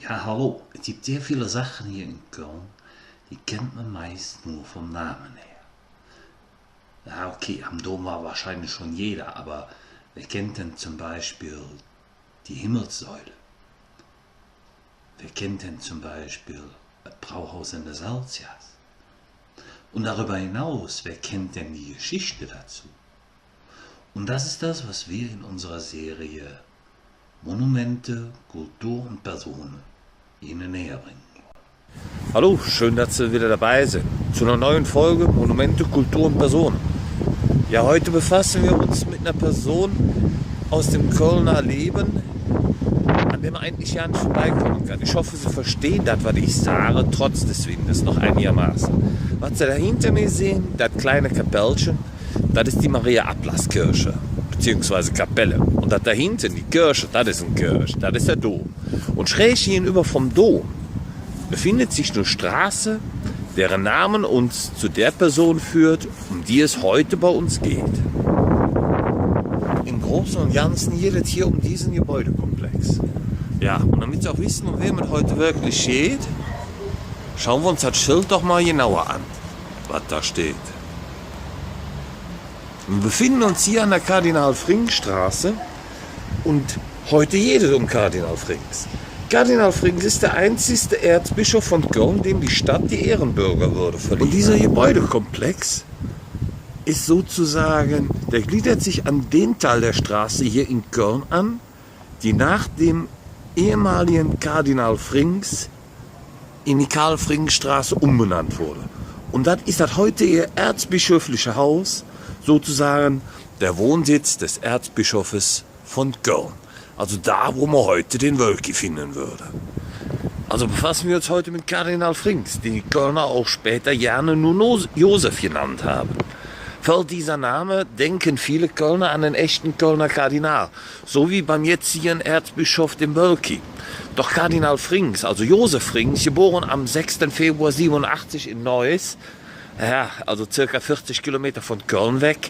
Ja, hallo. Es gibt sehr viele Sachen hier in Köln, die kennt man meist nur vom Namen her. Ja, okay, am Dom war wahrscheinlich schon jeder, aber wer kennt denn zum Beispiel die Himmelssäule? Wer kennt denn zum Beispiel das Brauhaus in der Salzias? Und darüber hinaus, wer kennt denn die Geschichte dazu? Und das ist das, was wir in unserer Serie Monumente, Kultur und Personen Ihnen näher bringen. Hallo, schön, dass Sie wieder dabei sind zu einer neuen Folge Monumente, Kultur und Personen. Ja, heute befassen wir uns mit einer Person aus dem Kölner Leben, an dem man eigentlich ja nicht vorbeikommen kann. Ich hoffe, Sie verstehen das, was ich sage, trotz des Windes noch einigermaßen. Was Sie da hinter mir sehen, das kleine Kapellchen, das ist die Maria-Ablass-Kirche, beziehungsweise Kapelle. Und das da hinten, die Kirche, das ist eine Kirche, das ist der Dom. Und schräg gegenüber vom Dom befindet sich eine Straße, deren Namen uns zu der Person führt, um die es heute bei uns geht. Im Großen und Ganzen geht es hier um diesen Gebäudekomplex. Ja, und damit Sie auch wissen, um wen es heute wirklich geht, schauen wir uns das Schild doch mal genauer an, was da steht. Wir befinden uns hier an der Kardinal-Frings-Straße und heute geht es um Kardinal Frings. Kardinal Frings ist der einzigste Erzbischof von Köln, dem die Stadt die Ehrenbürgerwürde verlieh. Und dieser Gebäudekomplex ist sozusagen, der gliedert sich an den Teil der Straße hier in Köln an, die nach dem ehemaligen Kardinal Frings in die Karl-Frings-Straße umbenannt wurde. Und das ist das heutige erzbischöfliche Haus, sozusagen der Wohnsitz des Erzbischofes von Köln. Also da, wo man heute den Wölki finden würde. Also befassen wir uns heute mit Kardinal Frings, den die Kölner auch später gerne nur Josef genannt haben. Fällt dieser Name, denken viele Kölner an den echten Kölner Kardinal, so wie beim jetzigen Erzbischof dem Wölki. Doch Kardinal Frings, also Josef Frings, geboren am 6. Februar 87 in Neuss, ja, also circa 40 Kilometer von Köln weg,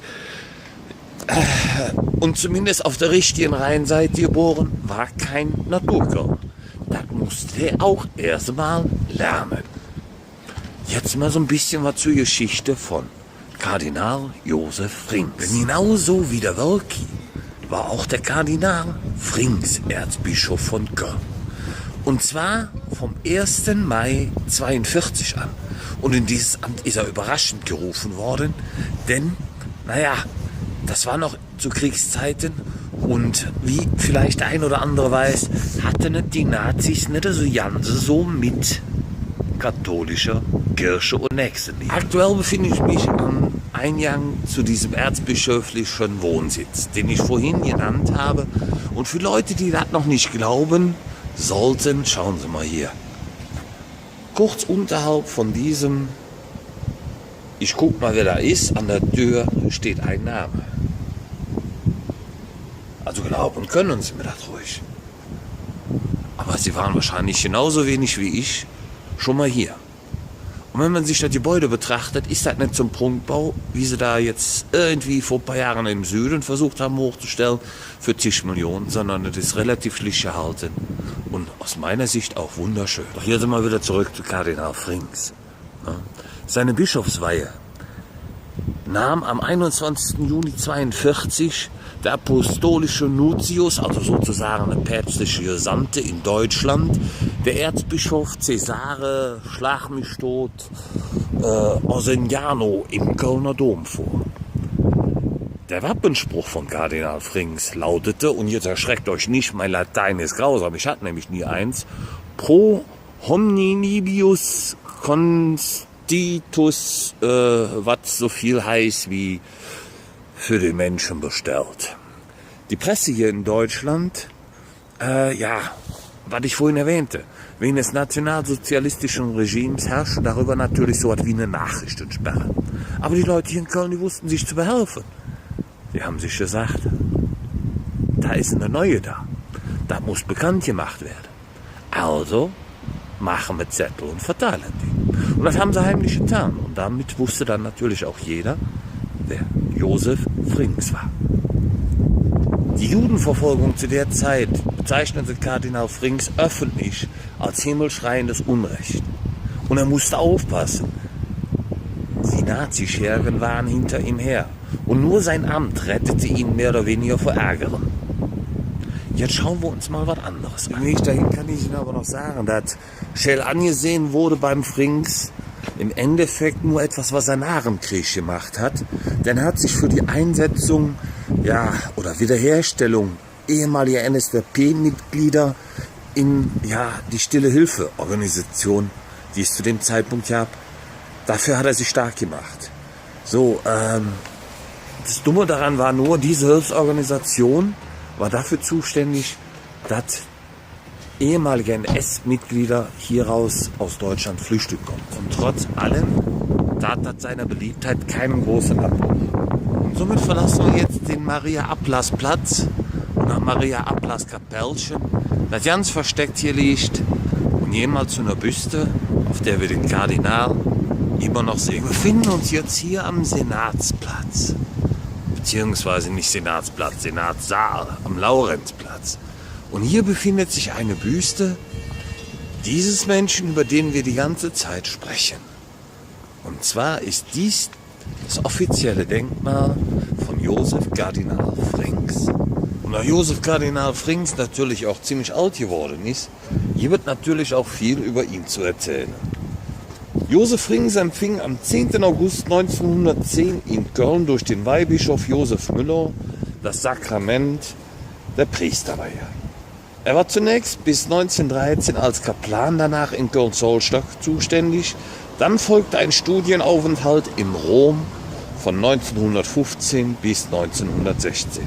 und zumindest auf der richtigen Rheinseite geboren, war kein Naturkölner. Das musste er auch erstmal lernen. Jetzt mal so ein bisschen was zur Geschichte von Kardinal Josef Frings. Denn genauso wie der Wölki war auch der Kardinal Frings Erzbischof von Köln. Und zwar vom 1. Mai 42 an. Und in dieses Amt ist er überraschend gerufen worden, denn, das war noch zu Kriegszeiten und wie vielleicht der ein oder andere weiß, hatten die Nazis nicht so ganz so mit katholischer Kirche und Nächstenliebe. Aktuell befinde ich mich am Eingang zu diesem erzbischöflichen Wohnsitz, den ich vorhin genannt habe. Und für Leute, die das noch nicht glauben sollten, schauen Sie mal hier. Kurz unterhalb von diesem, ich guck mal, wer da ist, an der Tür steht ein Name. Also glauben können Sie mir das ruhig. Aber Sie waren wahrscheinlich genauso wenig wie ich schon mal hier. Und wenn man sich das Gebäude betrachtet, ist das nicht zum Prunkbau, wie sie da jetzt irgendwie vor ein paar Jahren im Süden versucht haben hochzustellen, für Tischmillionen, sondern das ist relativ schlicht gehalten und aus meiner Sicht auch wunderschön. Doch hier sind wir wieder zurück zu Kardinal Frings. Seine Bischofsweihe nahm am 21. Juni 1942 der apostolische Nuntius, also sozusagen der päpstliche Gesandte in Deutschland, der Erzbischof Cesare Schlag mich tot Orsegnano im Kölner Dom vor. Der Wappenspruch von Kardinal Frings lautete, und jetzt erschreckt euch nicht, mein Latein ist grausam, ich hatte nämlich nie eins, pro hominibus constitus, was so viel heißt wie für den Menschen bestellt. Die Presse hier in Deutschland, was ich vorhin erwähnte, wegen des nationalsozialistischen Regimes herrschte darüber natürlich so etwas wie eine Nachrichtensperre. Aber die Leute hier in Köln, die wussten sich zu behelfen. Die haben sich gesagt, da ist eine neue da. Das muss bekannt gemacht werden. Also machen wir Zettel und verteilen die. Und das haben sie heimlich getan. Und damit wusste dann natürlich auch jeder, wer Josef Frings war. Die Die Judenverfolgung zu der Zeit bezeichnete Kardinal Frings öffentlich als himmelschreiendes Unrecht. Und er musste aufpassen. Die Nazischergen waren hinter ihm her. Und nur sein Amt rettete ihn mehr oder weniger vor Ärgeren. Jetzt schauen wir uns mal was anderes an. Nicht dahin kann ich Ihnen aber noch sagen, dass Schell angesehen wurde beim Frings im Endeffekt nur etwas, was er nach dem Krieg gemacht hat. Denn er hat sich für die Einsetzung oder Wiederherstellung ehemaliger NSDAP-Mitglieder in die Stille Hilfe-Organisation, die es zu dem Zeitpunkt gab, dafür hat er sich stark gemacht. So, das Dumme daran war nur, diese Hilfsorganisation war dafür zuständig, dass ehemalige NS-Mitglieder hieraus aus Deutschland flüchten konnten. Und trotz allem tat das seiner Beliebtheit keinen großen Abbruch. Und somit verlassen wir jetzt den Maria-Ablass-Platz und nach Maria-Ablass-Kapellchen, das ganz versteckt hier liegt, und gehen mal zu einer Büste, auf der wir den Kardinal immer noch sehen. Wir befinden uns jetzt hier am Senatsplatz. Beziehungsweise nicht Senatsplatz, Senatssaal, am Laurenzplatz. Und hier befindet sich eine Büste dieses Menschen, über den wir die ganze Zeit sprechen. Und zwar ist dies das offizielle Denkmal von Josef Kardinal Frings. Und da Josef Kardinal Frings natürlich auch ziemlich alt geworden ist, hier wird natürlich auch viel über ihn zu erzählen. Josef Frings empfing am 10. August 1910 in Köln durch den Weihbischof Josef Müller das Sakrament der Priesterweihe. Er war zunächst bis 1913 als Kaplan danach in Köln-Zollstock zuständig. Dann folgte ein Studienaufenthalt in Rom von 1915 bis 1916.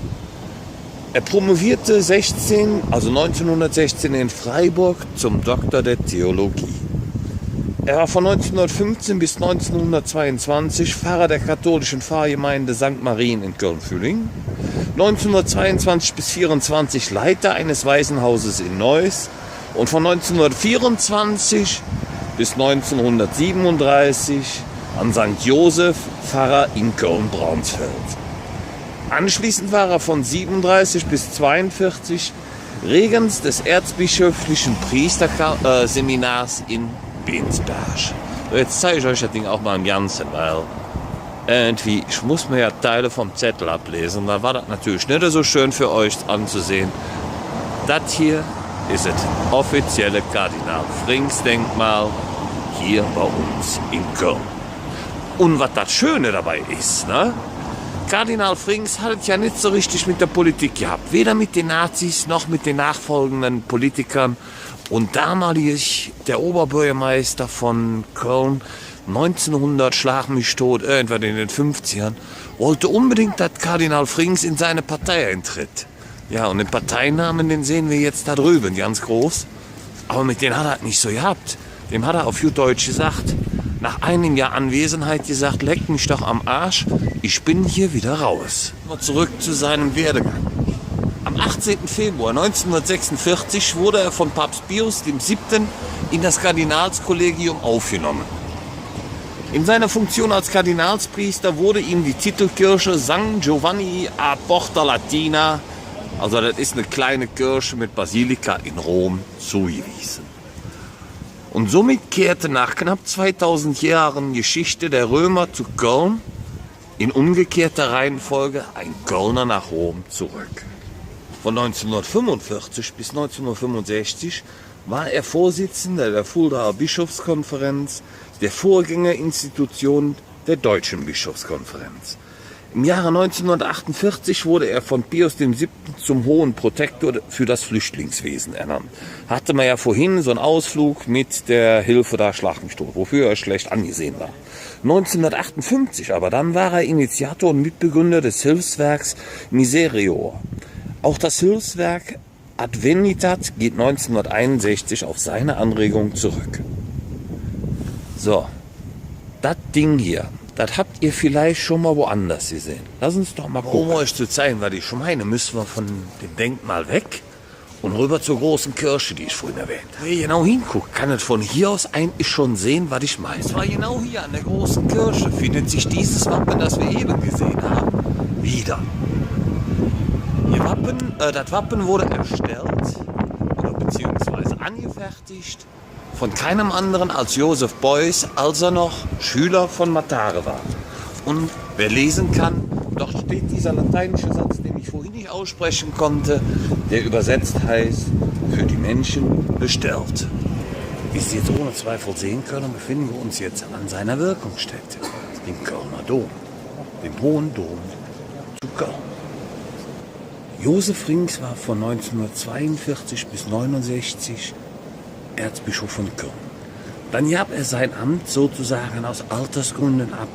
Er promovierte 1916 in Freiburg zum Doktor der Theologie. Er war von 1915 bis 1922 Pfarrer der katholischen Pfarrgemeinde St. Marien in Köln-Füllingen, 1922 bis 1924 Leiter eines Waisenhauses in Neuss und von 1924 bis 1937 an St. Joseph Pfarrer in Köln-Braunsfeld. Anschließend war er von 1937 bis 1942 Regens des erzbischöflichen Priesterseminars in Bensberg. So, jetzt zeige ich euch das Ding auch mal im Ganzen, weil irgendwie, ich muss mir ja Teile vom Zettel ablesen. Da war das natürlich nicht so schön für euch anzusehen. Das hier ist das offizielle Kardinal Frings Denkmal hier bei uns in Köln. Und was das Schöne dabei ist, ne? Kardinal Frings hat es ja nicht so richtig mit der Politik gehabt. Weder mit den Nazis noch mit den nachfolgenden Politikern. Und damalig der Oberbürgermeister von Köln, 1900, schlag mich tot, irgendwann in den 50ern, wollte unbedingt, dass Kardinal Frings in seine Partei eintritt. Ja, und den Parteinamen, den sehen wir jetzt da drüben, ganz groß. Aber mit denen hat er nicht so gehabt. Dem hat er auf gut Deutsch gesagt, nach einem Jahr Anwesenheit gesagt, leck mich doch am Arsch, ich bin hier wieder raus. Mal zurück zu seinem Werdegang. Am 18. Februar 1946 wurde er von Papst Pius VII. In das Kardinalskollegium aufgenommen. In seiner Funktion als Kardinalspriester wurde ihm die Titelkirche San Giovanni a Porta Latina, also das ist eine kleine Kirche mit Basilika in Rom, zugewiesen. Und somit kehrte nach knapp 2000 Jahren Geschichte der Römer zu Köln in umgekehrter Reihenfolge ein Kölner nach Rom zurück. Von 1945 bis 1965 war er Vorsitzender der Fuldaer Bischofskonferenz, der Vorgängerinstitution der Deutschen Bischofskonferenz. Im Jahre 1948 wurde er von Pius VII. Zum Hohen Protektor für das Flüchtlingswesen ernannt. Hatte man ja vorhin so einen Ausflug mit der Hilfe da schlag mich tot, wofür er schlecht angesehen war. 1958 aber dann war er Initiator und Mitbegründer des Hilfswerks Miserior. Auch das Hilfswerk Advenitat geht 1961 auf seine Anregung zurück. So, das Ding hier, das habt ihr vielleicht schon mal woanders gesehen. Lass uns doch mal gucken. Um euch zu zeigen, was ich meine, müssen wir von dem Denkmal weg und rüber zur großen Kirche, die ich vorhin erwähnt habe. Wer genau hinguckt, kann es von hier aus eigentlich schon sehen, was ich meine. Zwar genau hier an der großen Kirche findet sich dieses Wappen, das wir eben gesehen haben, wieder. Ihr Wappen Das Wappen wurde erstellt oder beziehungsweise angefertigt von keinem anderen als Joseph Beuys, als er noch Schüler von Matare war. Und wer lesen kann, dort steht dieser lateinische Satz, den ich vorhin nicht aussprechen konnte, der übersetzt heißt, für die Menschen bestellt. Wie Sie jetzt ohne Zweifel sehen können, befinden wir uns jetzt an seiner Wirkungsstätte, dem Kölner Dom, dem Hohen Dom zu Köln. Joseph Frings war von 1942 bis 1969 Erzbischof von Köln. Dann gab er sein Amt sozusagen aus Altersgründen ab.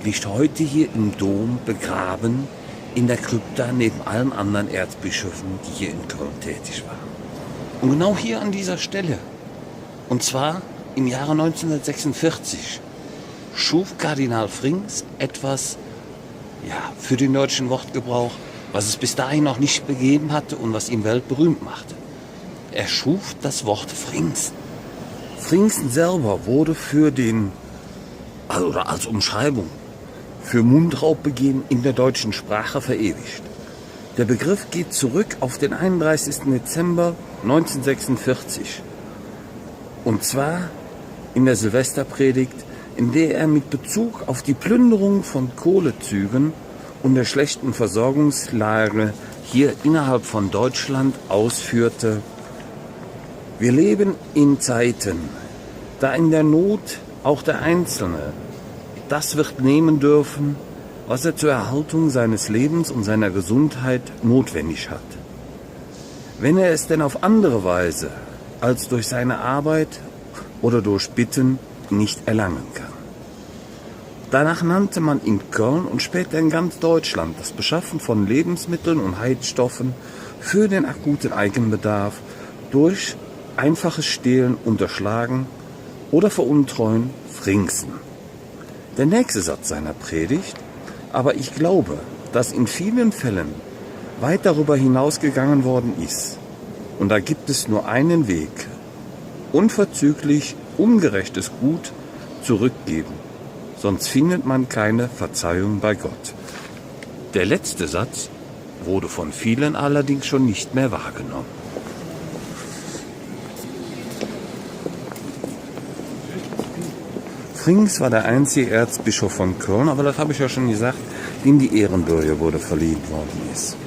Liegt heute hier im Dom begraben in der Krypta neben allen anderen Erzbischöfen, die hier in Köln tätig waren. Und genau hier an dieser Stelle, und zwar im Jahre 1946, schuf Kardinal Frings etwas für den deutschen Wortgebrauch, was es bis dahin noch nicht gegeben hatte und was ihn weltberühmt machte. Er schuf das Wort Fringsen. Fringsen selber wurde als Umschreibung für Mundraubbegehen in der deutschen Sprache verewigt. Der Begriff geht zurück auf den 31. Dezember 1946. Und zwar in der Silvesterpredigt, in der er mit Bezug auf die Plünderung von Kohlezügen und der schlechten Versorgungslage hier innerhalb von Deutschland ausführte: Wir leben in Zeiten, da in der Not auch der Einzelne das wird nehmen dürfen, was er zur Erhaltung seines Lebens und seiner Gesundheit notwendig hat. Wenn er es denn auf andere Weise als durch seine Arbeit oder durch Bitten nicht erlangen kann. Danach nannte man in Köln und später in ganz Deutschland das Beschaffen von Lebensmitteln und Heizstoffen für den akuten Eigenbedarf durch einfaches Stehlen, Unterschlagen oder Veruntreuen Fringsen. Der nächste Satz seiner Predigt: Aber ich glaube, dass in vielen Fällen weit darüber hinausgegangen worden ist. Und da gibt es nur einen Weg: unverzüglich ungerechtes Gut zurückgeben, sonst findet man keine Verzeihung bei Gott. Der letzte Satz wurde von vielen allerdings schon nicht mehr wahrgenommen. Frings war der einzige Erzbischof von Köln, aber das habe ich ja schon gesagt, dem die Ehrenbürger wurde verliehen worden ist.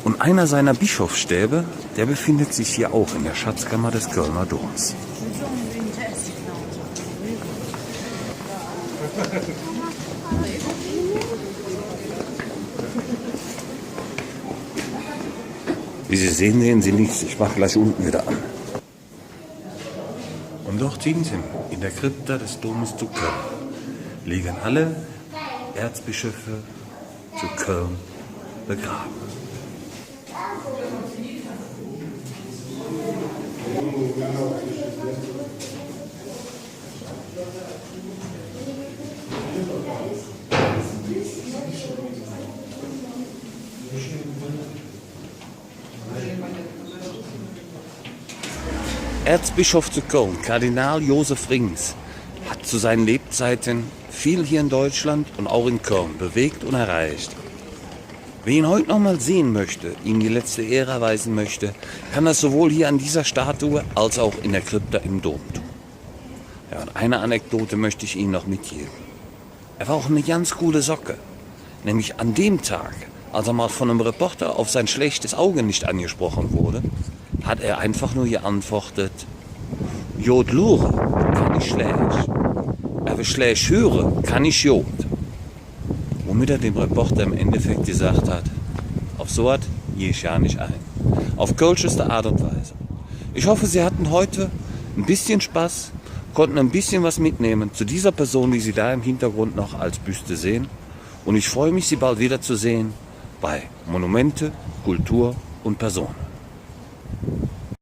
Und einer seiner Bischofsstäbe, der befindet sich hier auch in der Schatzkammer des Kölner Doms. Wie Sie sehen Sie nichts. Ich mache gleich unten wieder an. Und dort hinten, in der Krypta des Domes zu Köln, liegen alle Erzbischöfe zu Köln begraben. Erzbischof zu Köln, Kardinal Joseph Frings, hat zu seinen Lebzeiten viel hier in Deutschland und auch in Köln bewegt und erreicht. Wer ihn heute noch mal sehen möchte, ihm die letzte Ehre erweisen möchte, kann das sowohl hier an dieser Statue als auch in der Krypta im Dom tun. Ja, und eine Anekdote möchte ich Ihnen noch mitgeben. Er war auch eine ganz coole Socke. Nämlich an dem Tag, als er mal von einem Reporter auf sein schlechtes Auge nicht angesprochen wurde, hat er einfach nur geantwortet: Jod lure, kann ich schlecht. Aber schlecht höre, kann ich Jod. Womit er dem Reporter im Endeffekt gesagt hat: Auf so was gehe ich ja nicht ein. Auf kölscheste Art und Weise. Ich hoffe, Sie hatten heute ein bisschen Spaß, konnten ein bisschen was mitnehmen zu dieser Person, die Sie da im Hintergrund noch als Büste sehen. Und ich freue mich, Sie bald wiederzusehen bei Monumente, Kultur und Personen.